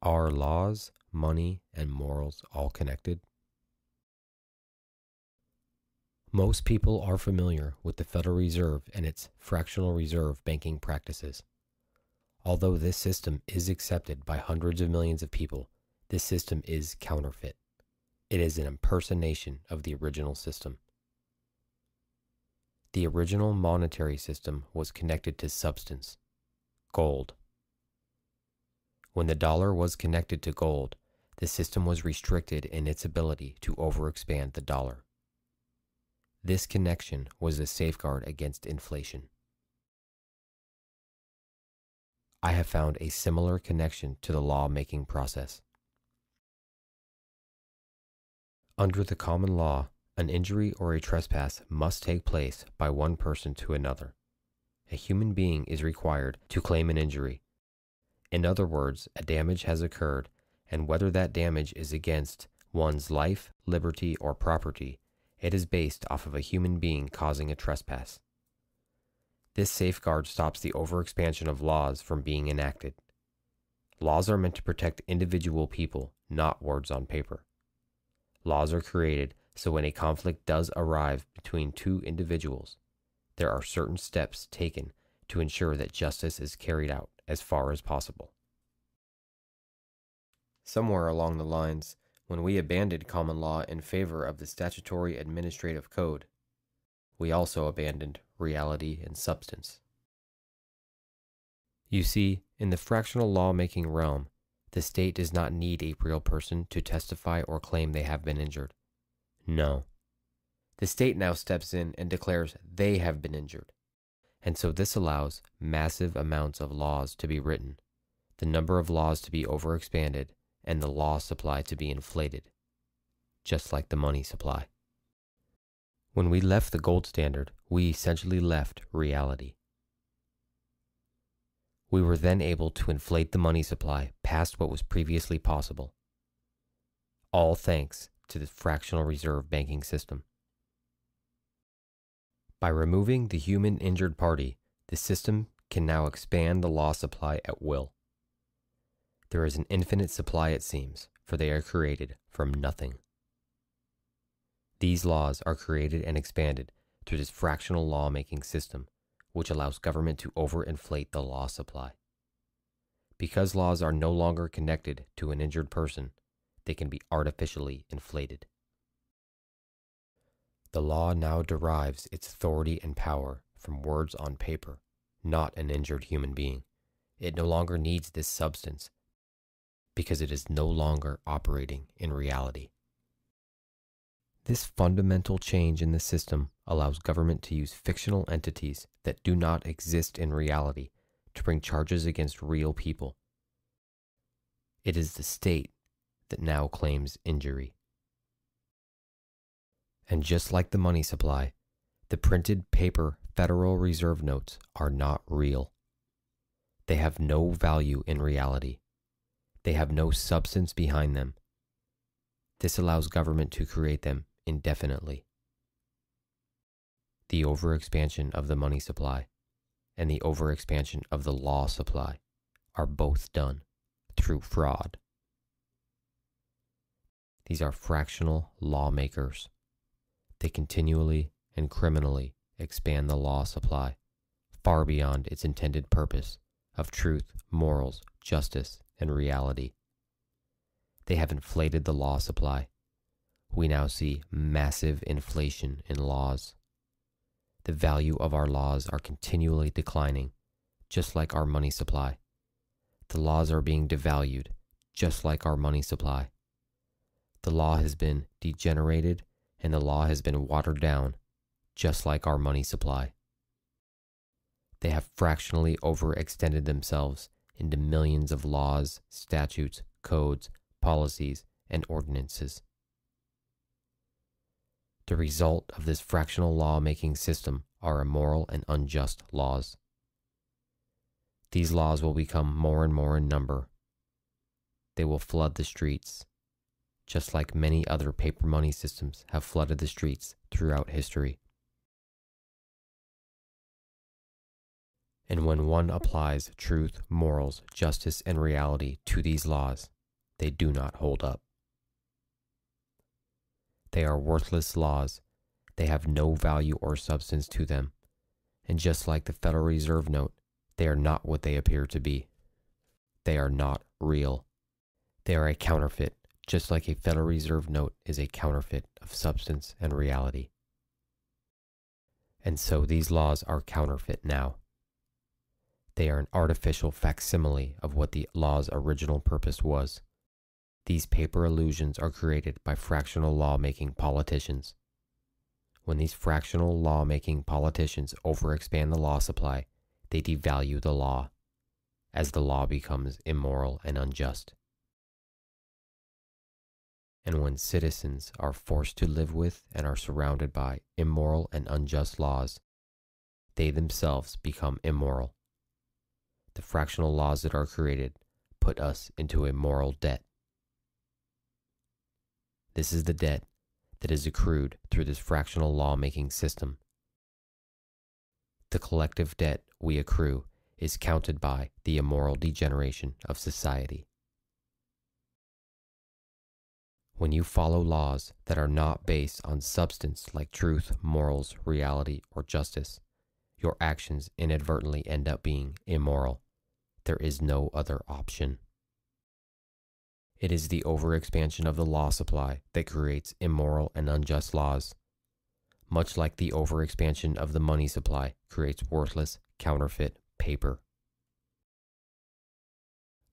Are laws, money, and morals all connected? Most people are familiar with the Federal Reserve and its fractional reserve banking practices. Although this system is accepted by hundreds of millions of people, this system is counterfeit. It is an impersonation of the original system. The original monetary system was connected to substance, gold. When the dollar was connected to gold, the system was restricted in its ability to overexpand the dollar. This connection was a safeguard against inflation. I have found a similar connection to the law-making process. Under the common law, an injury or a trespass must take place by one person to another. A human being is required to claim an injury. In other words, a damage has occurred, and whether that damage is against one's life, liberty, or property, it is based off of a human being causing a trespass. This safeguard stops the overexpansion of laws from being enacted. Laws are meant to protect individual people, not words on paper. Laws are created so when a conflict does arrive between two individuals, there are certain steps taken to ensure that justice is carried out as far as possible. Somewhere along the lines, when we abandoned common law in favor of the statutory administrative code, we also abandoned reality and substance. You see, in the fractional law-making realm, the state does not need a real person to testify or claim they have been injured. No. The state now steps in and declares they have been injured. And so this allows massive amounts of laws to be written, the number of laws to be overexpanded, and the law supply to be inflated, just like the money supply. When we left the gold standard, we essentially left reality. We were then able to inflate the money supply past what was previously possible, all thanks to the fractional reserve banking system. By removing the human injured party, the system can now expand the law supply at will. There is an infinite supply, it seems, for they are created from nothing. These laws are created and expanded through this fractional law-making system, which allows government to overinflate the law supply. Because laws are no longer connected to an injured person, they can be artificially inflated. The law now derives its authority and power from words on paper, not an injured human being. It no longer needs this substance because it is no longer operating in reality. This fundamental change in the system allows government to use fictional entities that do not exist in reality to bring charges against real people. It is the state that now claims injury. And just like the money supply, the printed paper Federal Reserve notes are not real. They have no value in reality. They have no substance behind them. This allows government to create them indefinitely. The overexpansion of the money supply and the overexpansion of the law supply are both done through fraud. These are fractional lawmakers. They continually and criminally expand the law supply far beyond its intended purpose of truth, morals, justice, and reality. They have inflated the law supply. We now see massive inflation in laws. The value of our laws are continually declining, just like our money supply. The laws are being devalued, just like our money supply. The law has been degenerated, and the law has been watered down, just like our money supply. They have fractionally overextended themselves into millions of laws, statutes, codes, policies, and ordinances. The result of this fractional law-making system are immoral and unjust laws. These laws will become more and more in number. They will flood the streets, just like many other paper money systems have flooded the streets throughout history. And when one applies truth, morals, justice, and reality to these laws, they do not hold up. They are worthless laws. They have no value or substance to them. And just like the Federal Reserve note, they are not what they appear to be. They are not real. They are a counterfeit, just like a Federal Reserve note is a counterfeit of substance and reality. And so these laws are counterfeit now. They are an artificial facsimile of what the law's original purpose was. These paper illusions are created by fractional law-making politicians. When these fractional law-making politicians overexpand the law supply, they devalue the law, as the law becomes immoral and unjust. And when citizens are forced to live with and are surrounded by immoral and unjust laws, they themselves become immoral. The fractional laws that are created put us into a moral debt. This is the debt that is accrued through this fractional law-making system. The collective debt we accrue is counted by the immoral degeneration of society. When you follow laws that are not based on substance like truth, morals, reality, or justice, your actions inadvertently end up being immoral. There is no other option. It is the overexpansion of the law supply that creates immoral and unjust laws, much like the overexpansion of the money supply creates worthless, counterfeit paper.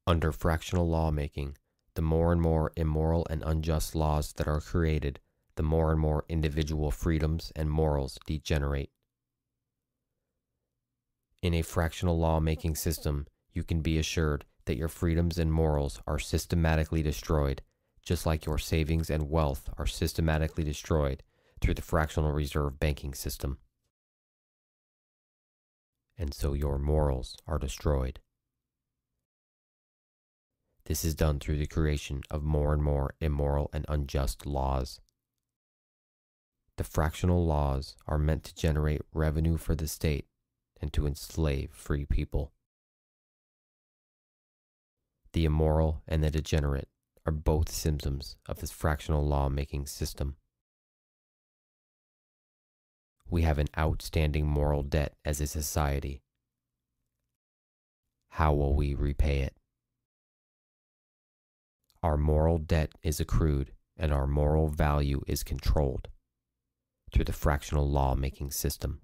Under fractional lawmaking, the more and more immoral and unjust laws that are created, the more and more individual freedoms and morals degenerate. In a fractional law-making system, you can be assured that your freedoms and morals are systematically destroyed, just like your savings and wealth are systematically destroyed through the fractional reserve banking system. And so your morals are destroyed. This is done through the creation of more and more immoral and unjust laws. The fractional laws are meant to generate revenue for the state and to enslave free people. The immoral and the degenerate are both symptoms of this fractional law-making system. We have an outstanding moral debt as a society. How will we repay it? Our moral debt is accrued and our moral value is controlled through the fractional law-making system.